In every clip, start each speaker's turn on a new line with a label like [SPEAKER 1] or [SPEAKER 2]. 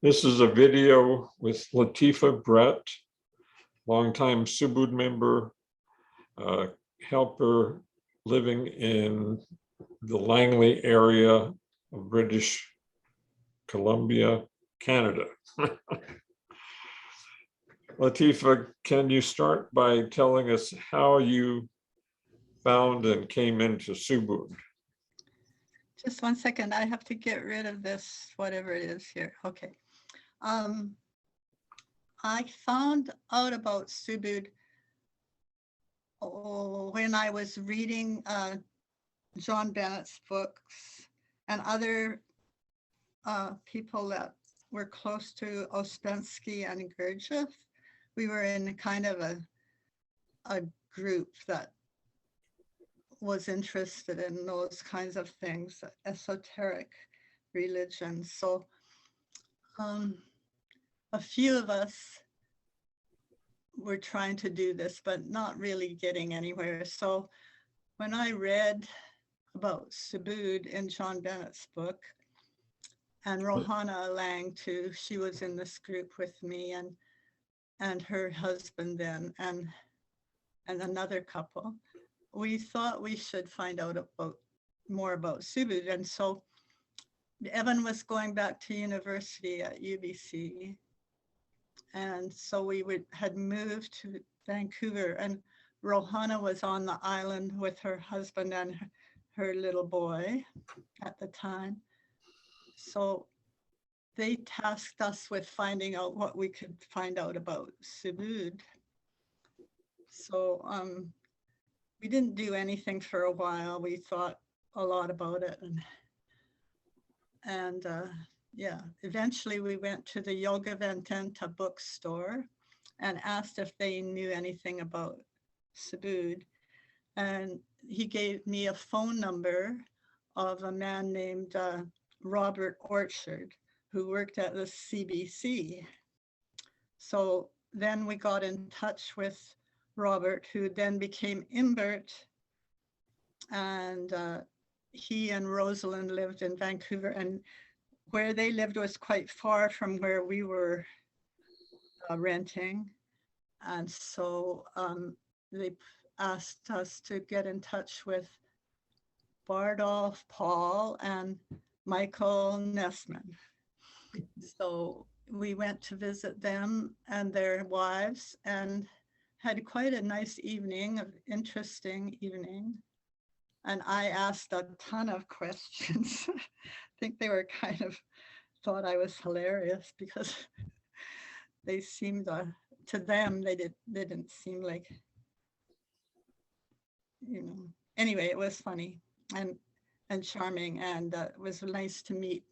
[SPEAKER 1] This is a video with Latifah Brett, longtime Subud member, helper living in the Langley area of British Columbia, Canada. Latifah, can you start by telling us how you found and came into Subud?
[SPEAKER 2] Just 1 second, I have to get rid of this, whatever it is here. Okay. I found out about Subud when I was reading John Bennett's books and other people that were close to Ouspensky and Gurdjieff. We were in kind of a group that was interested in those kinds of things, esoteric religion. So a few of us were trying to do this, but not really getting anywhere. So when I read about Subud in John Bennett's book, and Rohana Lang too, she was in this group with me, and her husband then, and another couple, we thought we should find out more about Subud. And so Evan was going back to university at UBC. And so we had moved to Vancouver, and Rohana was on the island with her husband and her little boy at the time. So they tasked us with finding out what we could find out about Subud. So we didn't do anything for a while. We thought a lot about it, and yeah, eventually we went to the Yoga Vedanta bookstore and asked if they knew anything about Subud. And he gave me a phone number of a man named Robert Orchard, who worked at the CBC. So then we got in touch with Robert, who then became Imbert, and he and Rosalind lived in Vancouver, and where they lived was quite far from where we were renting. And so they asked us to get in touch with Bardolph, Paul, and Michael Nessman. So we went to visit them and their wives and had quite a nice evening, an interesting evening. And I asked a ton of questions. I think they were kind of thought I was hilarious because they seemed to them, they didn't seem like, you know, anyway, it was funny and charming, and it was nice to meet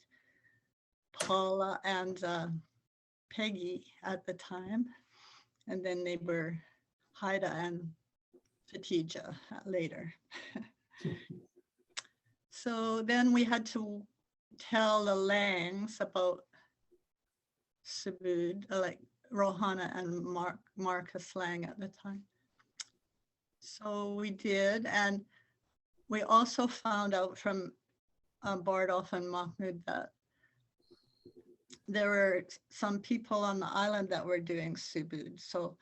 [SPEAKER 2] Paula and Peggy at the time, and then they were Haida and Fatija later. So then we had to tell the Langs about Subud, like Rohana and Marcus Lang at the time. So we did, and we also found out from Bardolph and Mahmoud that there were some people on the island that were doing Subud. So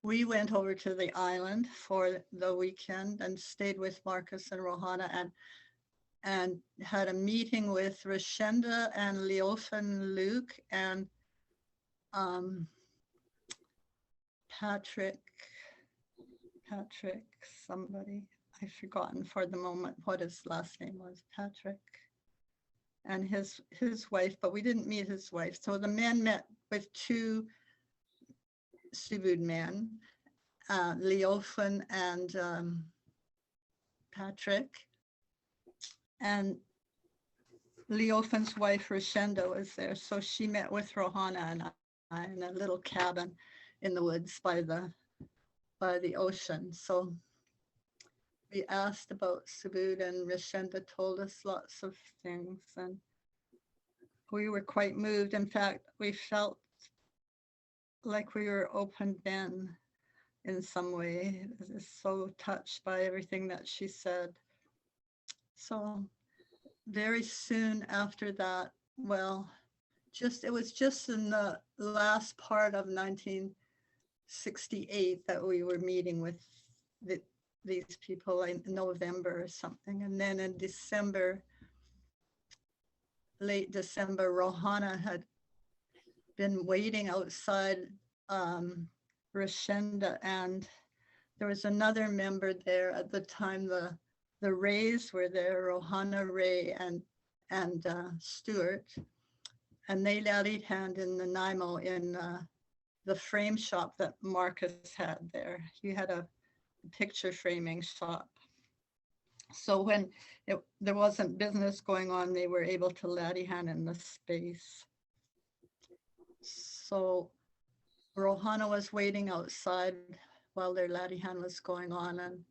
[SPEAKER 2] we went over to the island for the weekend and stayed with Marcus and Rohana and had a meeting with Rashenda and Leofen Luke and Patrick somebody. I've forgotten for the moment what his last name was, Patrick, and his wife, but we didn't meet his wife. So the men met with two Subud men, Leofen and Patrick, and Leofen's wife Rashenda was there. So she met with Rohana and I in a little cabin in the woods by the ocean. So we asked about Subud, and Rashenda told us lots of things, and we were quite moved. In fact, we felt like we were open then in some way. So touched by everything that she said. So very soon after that, well, it was just in the last part of 1968 that we were meeting with these people in November or something. And then in December, late December, Rohana had been waiting outside Rashenda, and there was another member there at the time. The Rays were there, Rohana, Ray, and Stuart, and they laddie hand in Nanaimo in the frame shop that Marcus had there. He had a picture framing shop. So when there wasn't business going on, they were able to laddie hand in the space. So Rohana was waiting outside while their laddie hand was going on, and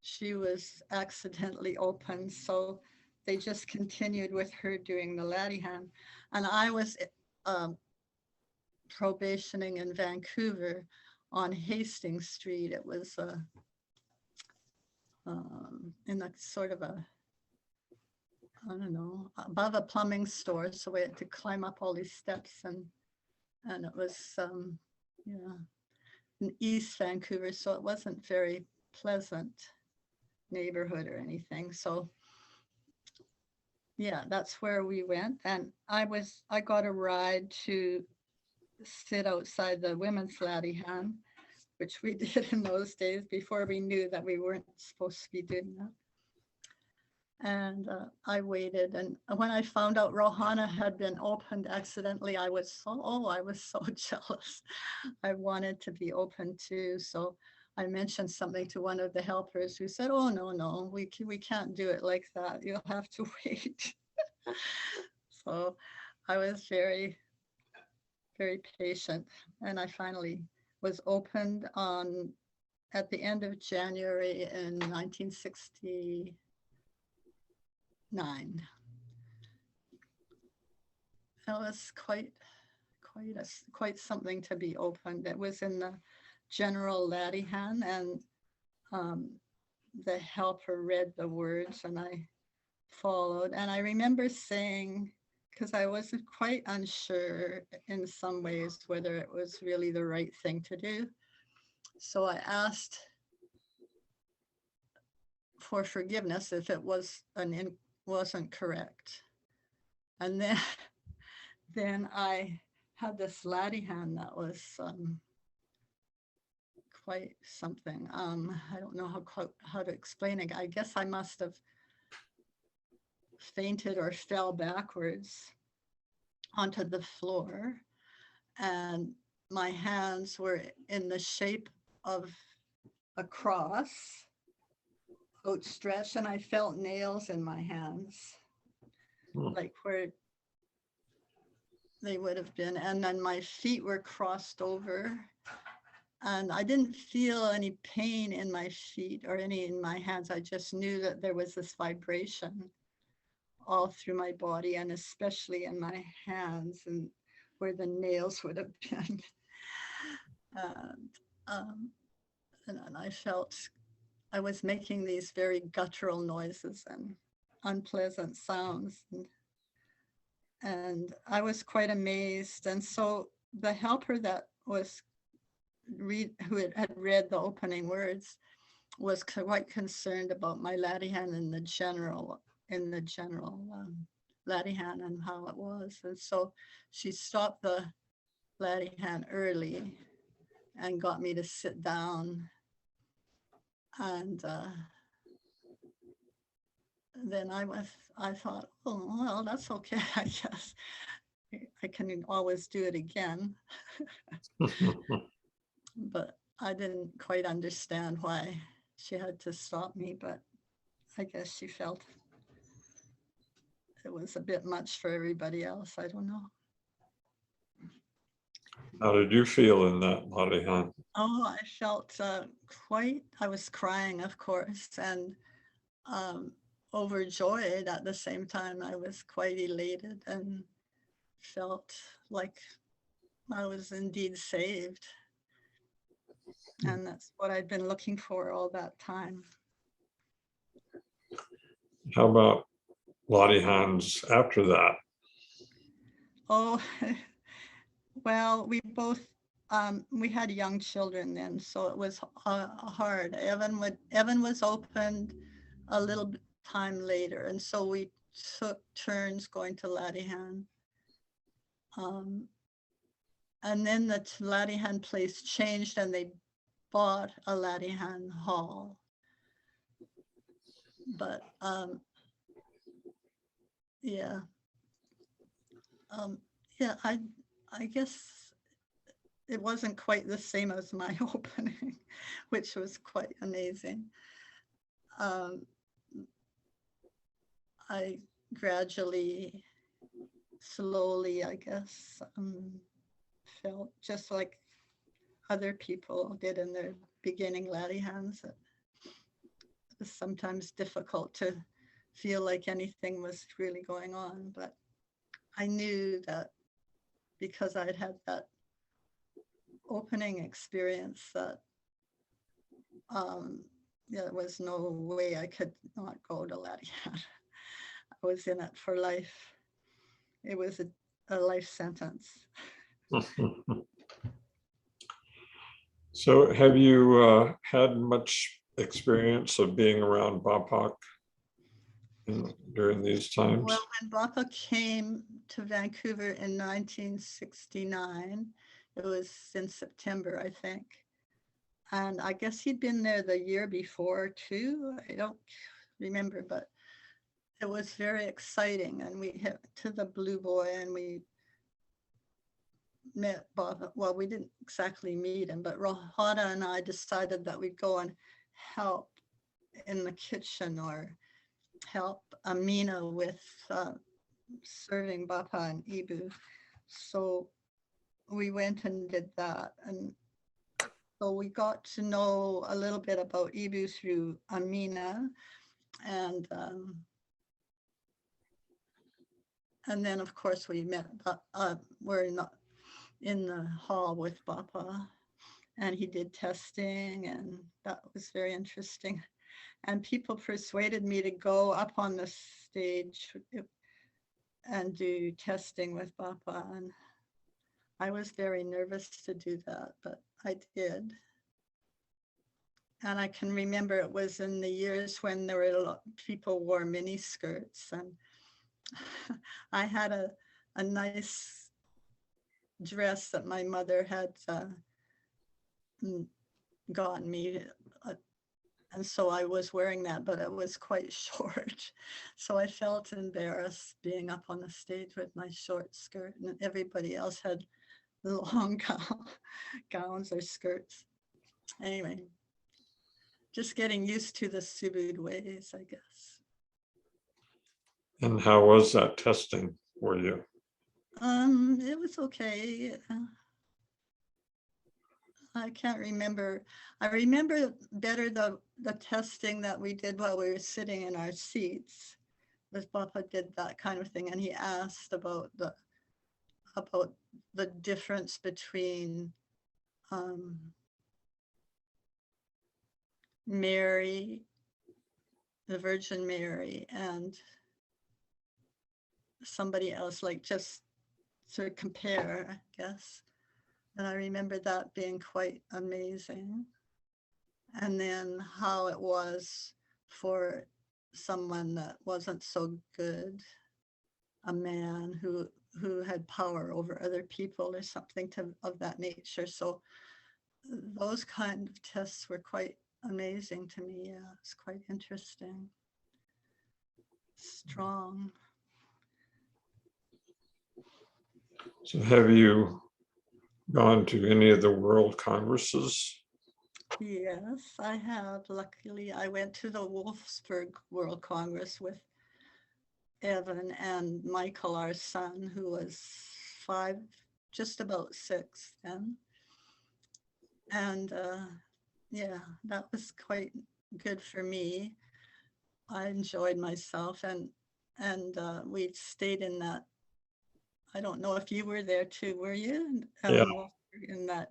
[SPEAKER 2] she was accidentally open. So they just continued with her doing the laddie hand. And I was probationing in Vancouver on Hastings Street. It was in a sort of a, I don't know, above a plumbing store. So we had to climb up all these steps, and it was, yeah, in East Vancouver. So it wasn't very pleasant neighborhood or anything. So yeah, that's where we went. And I got a ride to sit outside the women's laddie hand, which we did in those days before we knew that we weren't supposed to be doing that. And I waited, and when I found out Rohana had been opened accidentally, I was so jealous. I wanted to be open too. So I mentioned something to one of the helpers, who said, "Oh, no, we can't do it like that. You'll have to wait." So I was very, very patient, and I finally was opened at the end of January in 1969. It was quite something to be opened. It was in the general laddie hand, and the helper read the words, and I followed. And I remember saying, because I was quite unsure in some ways whether it was really the right thing to do. So I asked for forgiveness if it was wasn't correct. And then I had this laddie hand that was quite something. I don't know how to explain it. I guess I must have fainted or fell backwards onto the floor, and my hands were in the shape of a cross outstretched, and I felt nails in my hands, like where they would have been. And then my feet were crossed over, and I didn't feel any pain in my feet or any in my hands. I just knew that there was this vibration all through my body, and especially in my hands and where the nails would have been. And I felt I was making these very guttural noises and unpleasant sounds. And I was quite amazed. And so the helper that was who had read the opening words was quite concerned about my laddie hand in the general laddie hand and how it was. And so she stopped the laddie hand early and got me to sit down. And then I thought, oh, well, that's okay, I guess. I can always do it again. But I didn't quite understand why she had to stop me, but I guess she felt it was a bit much for everybody else. I don't know.
[SPEAKER 1] How did you feel in that, Latifah?
[SPEAKER 2] Oh, I felt I was crying, of course, and overjoyed at the same time. I was quite elated and felt like I was indeed saved. And that's what I'd been looking for all that time.
[SPEAKER 1] How about Latifah's after that?
[SPEAKER 2] Oh, well, we had young children then, so it was hard. Evan was opened a little time later, and so we took turns going to Latihan. And then the Latihan place changed, and they bought a Latihan hall. But yeah, yeah, I guess it wasn't quite the same as my opening, which was quite amazing. I gradually, slowly, I guess, felt just like other people did in their beginning Latihans. It was sometimes difficult to feel like anything was really going on, but I knew that because I'd had that opening experience that there was no way I could not go to Latihan. I was in it for life. It was a life sentence.
[SPEAKER 1] So have you had much experience of being around Bapak during these times?
[SPEAKER 2] Well, when Bapak came to Vancouver in 1969, it was in September, I think. And I guess he'd been there the year before too. I don't remember, but it was very exciting. And we hit to the Blue Boy and we met Bapak. Well, we didn't exactly meet him, but Rohada and I decided that we'd go and help in the kitchen or help Amina with serving Bapa and Ibu. So we went and did that. And so we got to know a little bit about Ibu through Amina. And then, of course, we met, we're in the hall with Bapa. And he did testing, and that was very interesting. And people persuaded me to go up on the stage and do testing with Bapa. And I was very nervous to do that, but I did. And I can remember it was in the years when there were a lot people wore mini skirts, and I had a nice dress that my mother had gotten me. And so I was wearing that, but it was quite short. So I felt embarrassed being up on the stage with my short skirt, and everybody else had long gowns or skirts. Anyway, just getting used to the Subud ways, I guess.
[SPEAKER 1] And how was that testing for you?
[SPEAKER 2] It was okay. I can't remember. I remember better the testing that we did while we were sitting in our seats. As Papa did that kind of thing, and he asked about the difference between Mary, the Virgin Mary, and somebody else, like just to compare, I guess. And I remember that being quite amazing. And then how it was for someone that wasn't so good, a man who had power over other people or something of that nature. So those kind of tests were quite amazing to me. Yeah, it's quite interesting. Strong.
[SPEAKER 1] So have you gone to any of the world congresses?
[SPEAKER 2] Yes, I have. Luckily, I went to the Wolfsburg World Congress with Evan and Michael, our son, who was 5, just about 6 then. And yeah, that was quite good for me. I enjoyed myself, and we stayed in that. I don't know if you were there too, were you?
[SPEAKER 1] Yeah.
[SPEAKER 2] In that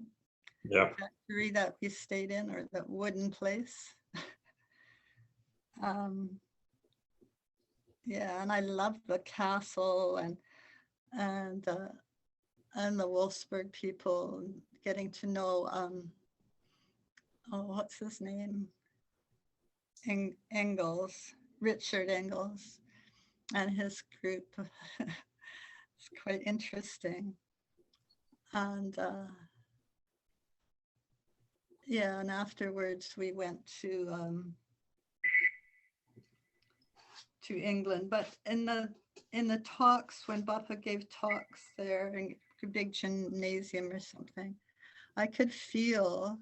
[SPEAKER 1] Yeah.
[SPEAKER 2] factory that we stayed in, or that wooden place. Yeah, and I loved the castle, and and the Wolfsburg people, getting to know, oh, what's his name? Engels, Richard Engels, and his group. It's quite interesting. And yeah, and afterwards we went to England. But in the talks, when Bapak gave talks there in a big gymnasium or something, I could feel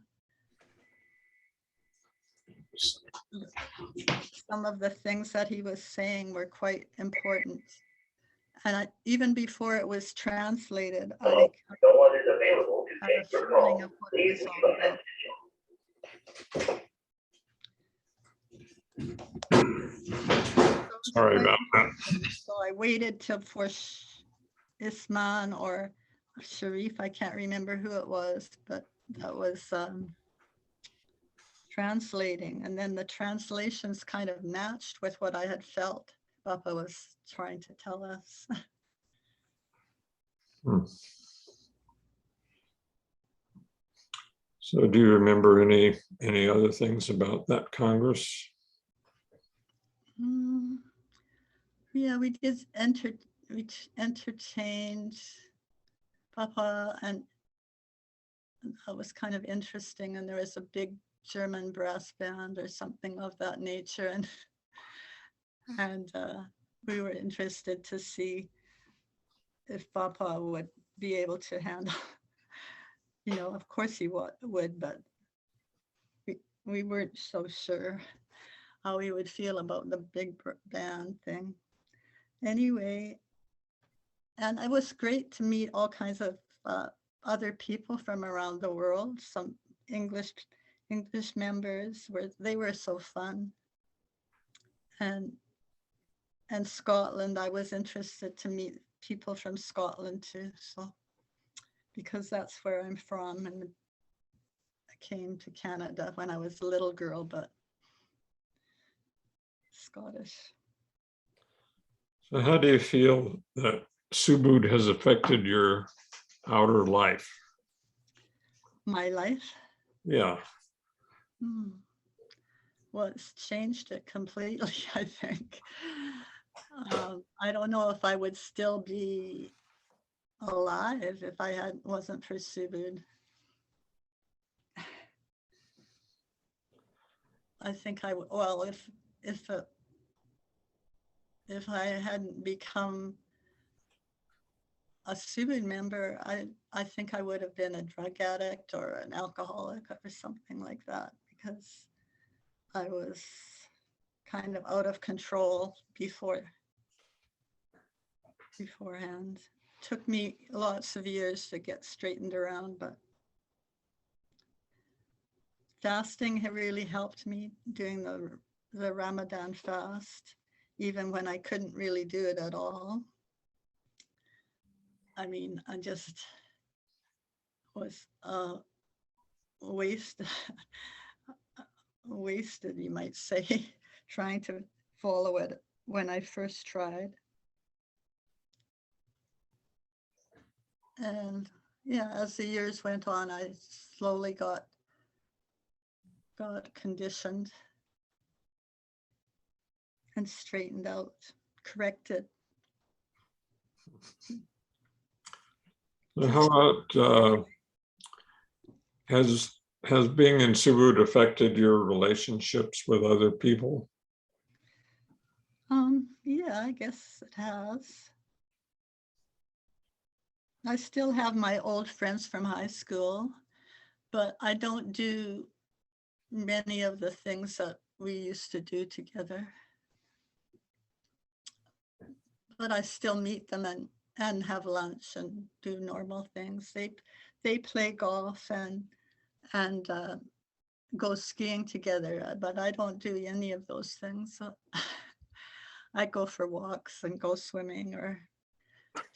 [SPEAKER 2] some of the things that he was saying were quite important. And even before it was translated, I
[SPEAKER 3] No one is available to
[SPEAKER 2] had a
[SPEAKER 3] take your
[SPEAKER 2] feeling
[SPEAKER 3] call.
[SPEAKER 2] of what it
[SPEAKER 3] Please
[SPEAKER 2] was
[SPEAKER 3] leave
[SPEAKER 2] all
[SPEAKER 3] a
[SPEAKER 2] about.
[SPEAKER 1] Sorry about that.
[SPEAKER 2] So I waited till for Isman or Sharif, I can't remember who it was, but that was translating. And then the translations kind of matched with what I had felt Papa was trying to tell us.
[SPEAKER 1] Hmm. So do you remember any other things about that Congress?
[SPEAKER 2] Yeah, we entertained Papa, and that was kind of interesting. And there was a big German brass band or something of that nature. And we were interested to see if Papa would be able to handle, of course he would, but we weren't so sure how he would feel about the big band thing. Anyway, and it was great to meet all kinds of other people from around the world. Some English members they were so fun. And Scotland, I was interested to meet people from Scotland too. So, because that's where I'm from, and I came to Canada when I was a little girl, but Scottish.
[SPEAKER 1] So how do you feel that Subud has affected your outer life?
[SPEAKER 2] My life?
[SPEAKER 1] Yeah.
[SPEAKER 2] Well, it's changed it completely, I think. I don't know if I would still be alive if I wasn't for Subud. I think I would. Well, if I hadn't become a Subud member, I think I would have been a drug addict or an alcoholic or something like that, because I was kind of out of control beforehand. Took me lots of years to get straightened around, but fasting had really helped me, doing the Ramadan fast, even when I couldn't really do it at all. I mean, I just was wasted, you might say, trying to follow it when I first tried. And yeah, as the years went on, I slowly got conditioned and straightened out, corrected.
[SPEAKER 1] How about has being in Subud affected your relationships with other people?
[SPEAKER 2] Yeah, I guess it has. I still have my old friends from high school, but I don't do many of the things that we used to do together. But I still meet them and have lunch and do normal things. They play golf and go skiing together, but I don't do any of those things. So I go for walks and go swimming or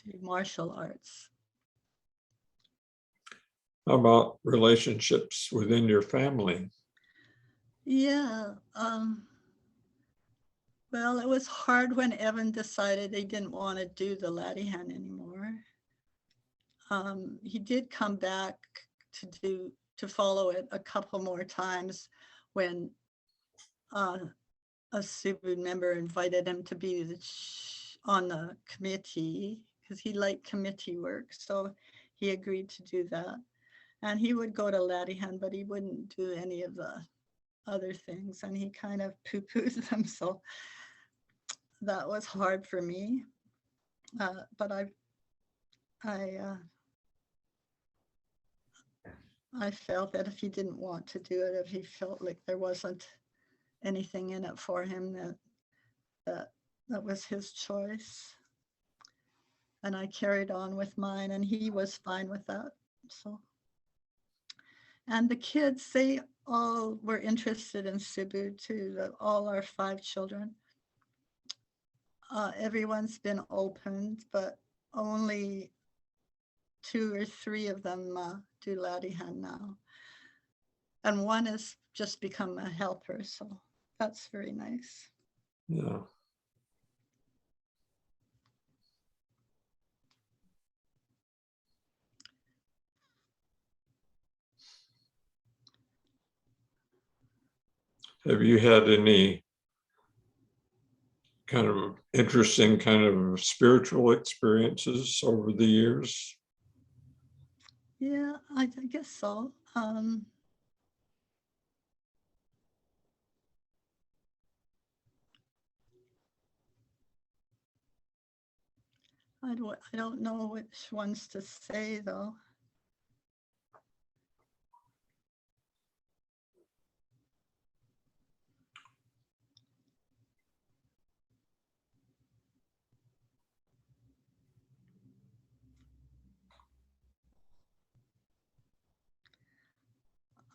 [SPEAKER 2] do martial arts.
[SPEAKER 1] How about relationships within your family?
[SPEAKER 2] Yeah. Well, it was hard when Evan decided he didn't want to do the Latifah anymore. he did come back to follow it a couple more times when a Subud member invited him to be on the committee because he liked committee work. So he agreed to do that. And he would go to Latihan, but he wouldn't do any of the other things. And he kind of poo-poos them. So that was hard for me. But I felt that if he didn't want to do it, if he felt like there wasn't anything in it for him, that was his choice. And I carried on with mine, and he was fine with that. So, and the kids, they all were interested in Subud too. All our 5 children. Everyone's been opened, but only 2 or 3 of them do Latihan now. And one has just become a helper, so that's very nice.
[SPEAKER 1] Yeah. Have you had any kind of interesting kind of spiritual experiences over the years?
[SPEAKER 2] Yeah, I guess so. I don't know which ones to say though.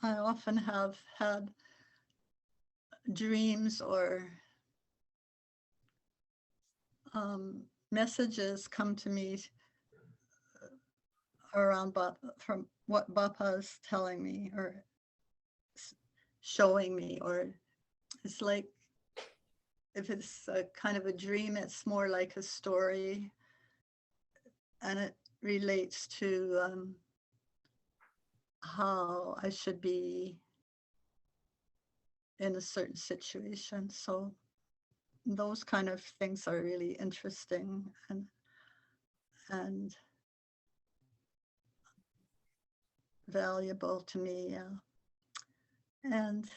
[SPEAKER 2] I often have had dreams or messages come to me around from what Bapak is telling me or showing me, or it's like, if it's a kind of a dream, it's more like a story, and it relates to how I should be in a certain situation. So those kind of things are really interesting and valuable to me. Yeah. And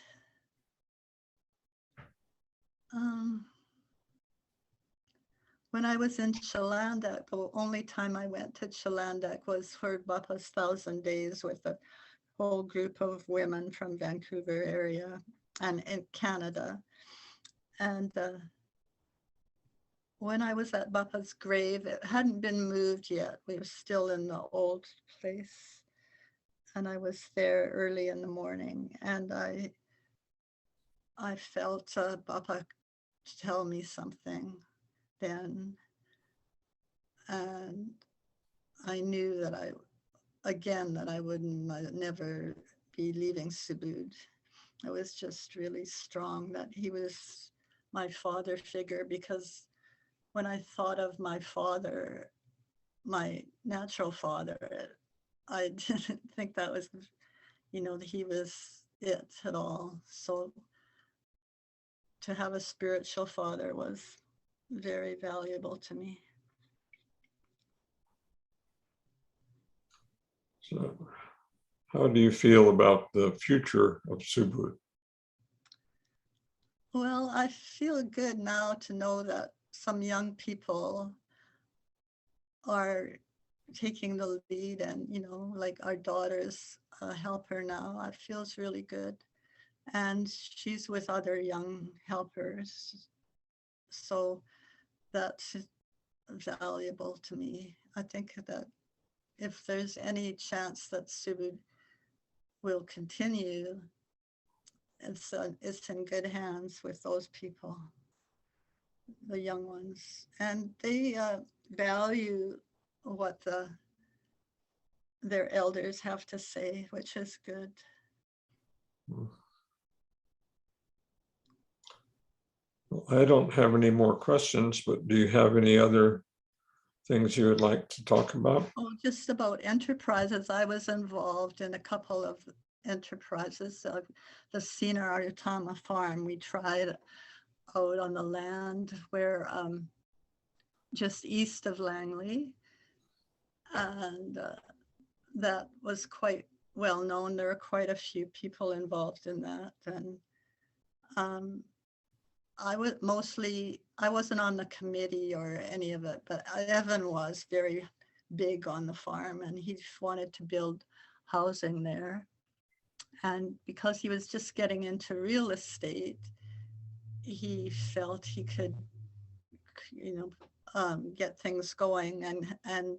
[SPEAKER 2] when I was in Chalandak, the only time I went to Chalandak was for Bapak's 1,000 Days with a whole group of women from Vancouver area and in Canada. And when I was at Bapak's grave, it hadn't been moved yet. We were still in the old place. And I was there early in the morning, and I felt Bapak tell me something then. And I knew that I wouldn't never be leaving Subud. It was just really strong that he was my father figure, because when I thought of my father, my natural father, I didn't think that was, that he was it at all. So to have a spiritual father was very valuable to me.
[SPEAKER 1] So how do you feel about the future of Subud?
[SPEAKER 2] Well, I feel good now to know that some young people are taking the lead, and, like our daughter's a helper now. It feels really good. And she's with other young helpers. So that's valuable to me. I think that if there's any chance that Subud will continue, it's in good hands with those people, the young ones, and they value what their elders have to say, which is good.
[SPEAKER 1] Well, I don't have any more questions, but do you have any other things you would like to talk about?
[SPEAKER 2] Oh, just about enterprises. I was involved in a couple of enterprises. The Sina Aratama farm, we tried out on the land where just east of Langley. And that was quite well known. There were quite a few people involved in that. And I wasn't on the committee or any of it, but Evan was very big on the farm, and he wanted to build housing there. And because he was just getting into real estate, he felt he could, get things going, and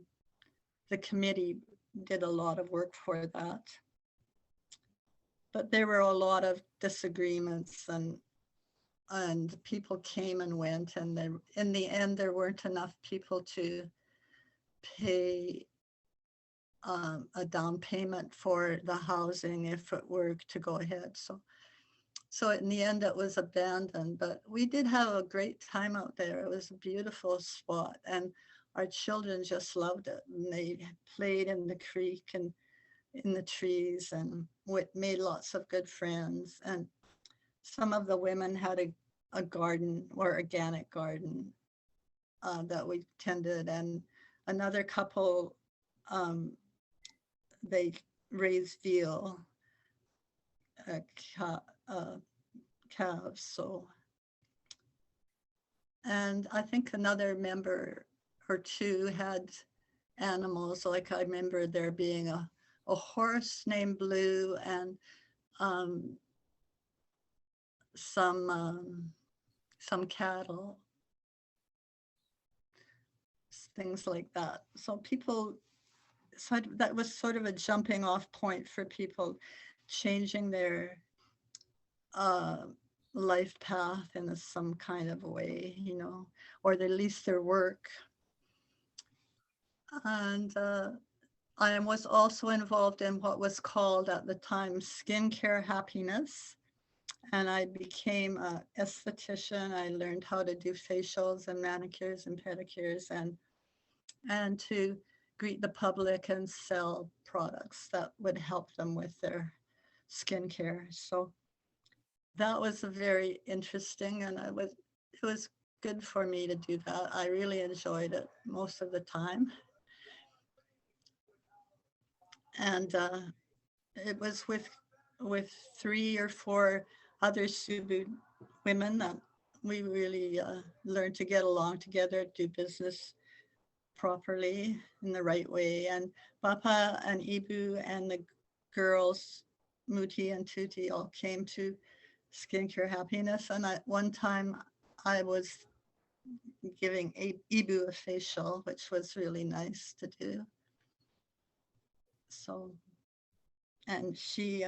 [SPEAKER 2] the committee did a lot of work for that. But there were a lot of disagreements, and people came and went, and then in the end there weren't enough people to pay a down payment for the housing if it were to go ahead. So in the end it was abandoned, but we did have a great time out there. It was a beautiful spot, and our children just loved it. And they played in the creek and in the trees, and made lots of good friends. And some of the women had a garden, or organic garden, that we tended. And another couple, they raised veal calves. So, and I think another member or two had animals. Like I remember there being a horse named Blue, and some cattle, things like that. So that was sort of a jumping off point for people changing their life path in some kind of a way, or at least their work. And I was also involved in what was called at the time skincare happiness. And I became an esthetician. I learned how to do facials and manicures and pedicures, and to greet the public and sell products that would help them with their skincare. So that was very interesting, and it was good for me to do that. I really enjoyed it most of the time. And it was with 3 or 4 other Subud women that we really learned to get along together, do business properly in the right way. And Bapak and Ibu and the girls, Muti and Tuti, all came to Skincare Happiness. And at one time I was giving Ibu a facial, which was really nice to do. So, and she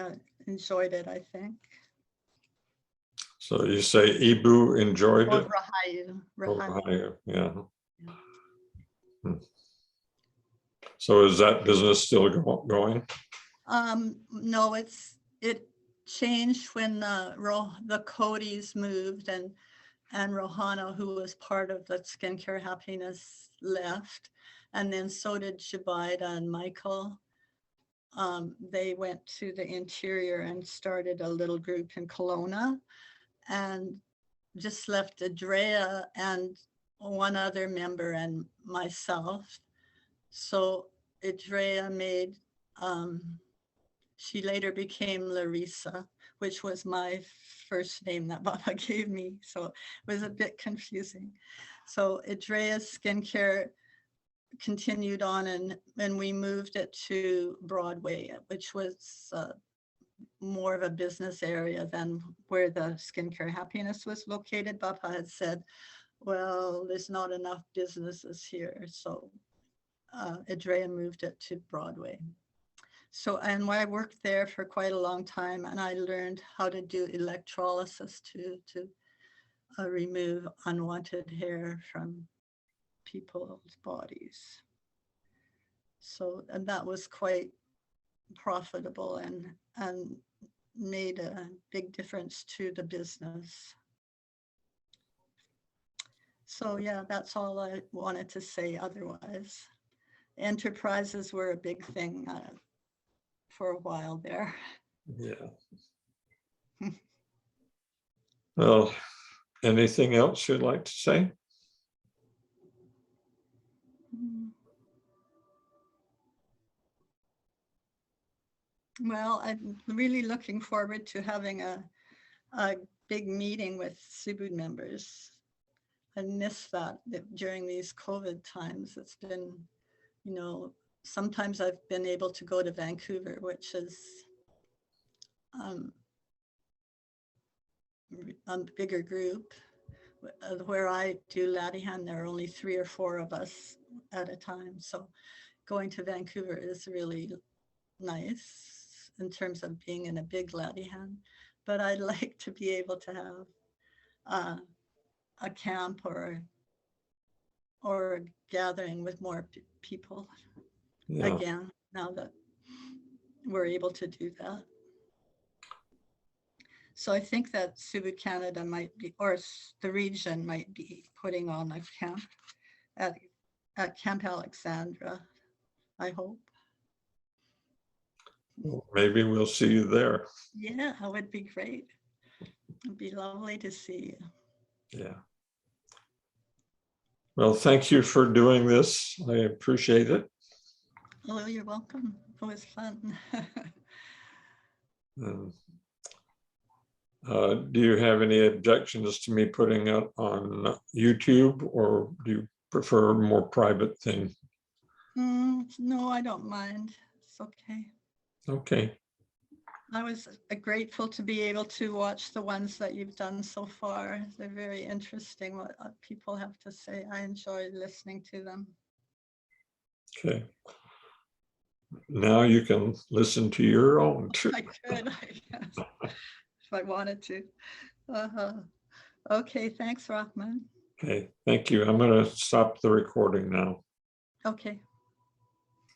[SPEAKER 2] enjoyed it, I think.
[SPEAKER 1] So you say Ibu enjoyed
[SPEAKER 2] Or
[SPEAKER 1] it?
[SPEAKER 2] Rahayu.
[SPEAKER 1] Rahayu, yeah. So is that business still going?
[SPEAKER 2] No, it changed when the Codys moved, and Rohana, who was part of the Skincare Happiness, left, and then so did Jubaida and Michael. They went to the interior and started a little group in Kelowna, and just left Andrea and one other member and myself. So Andrea made, she later became Larissa, which was my first name that Baba gave me. So it was a bit confusing. So Andrea's skincare continued on, and we moved it to Broadway, which was more of a business area than where the Skincare Happiness was located. Baba had said, well, there's not enough businesses here. So Andrea moved it to Broadway. So, and I worked there for quite a long time, and I learned how to do electrolysis to remove unwanted hair from people's bodies. So, and that was quite profitable and made a big difference to the business. So yeah, that's all I wanted to say otherwise. Enterprises were a big thing for a while there.
[SPEAKER 1] Yeah. Well, anything else you'd like to say?
[SPEAKER 2] Well, I'm really looking forward to having a big meeting with Subud members. I miss that during these COVID times. It's been, you know, sometimes I've been able to go to Vancouver, which is a bigger group. Where I do Latihan, there are only 3 or 4 of us at a time. So going to Vancouver is really nice in terms of being in a big Latihan. But I'd like to be able to have a camp or a gathering with more people again, now that we're able to do that. So I think that Subud Canada might be, or the region might be putting on a camp at Camp Alexandra, I hope.
[SPEAKER 1] Well, maybe we'll see you there.
[SPEAKER 2] Yeah, that would be great. It'd be lovely to see you.
[SPEAKER 1] Yeah. Well, thank you for doing this. I appreciate it.
[SPEAKER 2] Oh, you're welcome. It was fun.
[SPEAKER 1] Do you have any objections to me putting it on YouTube, or do you prefer a more private thing?
[SPEAKER 2] No, I don't mind. It's okay.
[SPEAKER 1] Okay.
[SPEAKER 2] I was grateful to be able to watch the ones that you've done so far. They're very interesting what people have to say. I enjoy listening to them.
[SPEAKER 1] Okay. Now you can listen to your own too.
[SPEAKER 2] I could, I guess, if I wanted to. Okay, thanks, Rahman.
[SPEAKER 1] Okay, thank you. I'm going to stop the recording now.
[SPEAKER 2] Okay.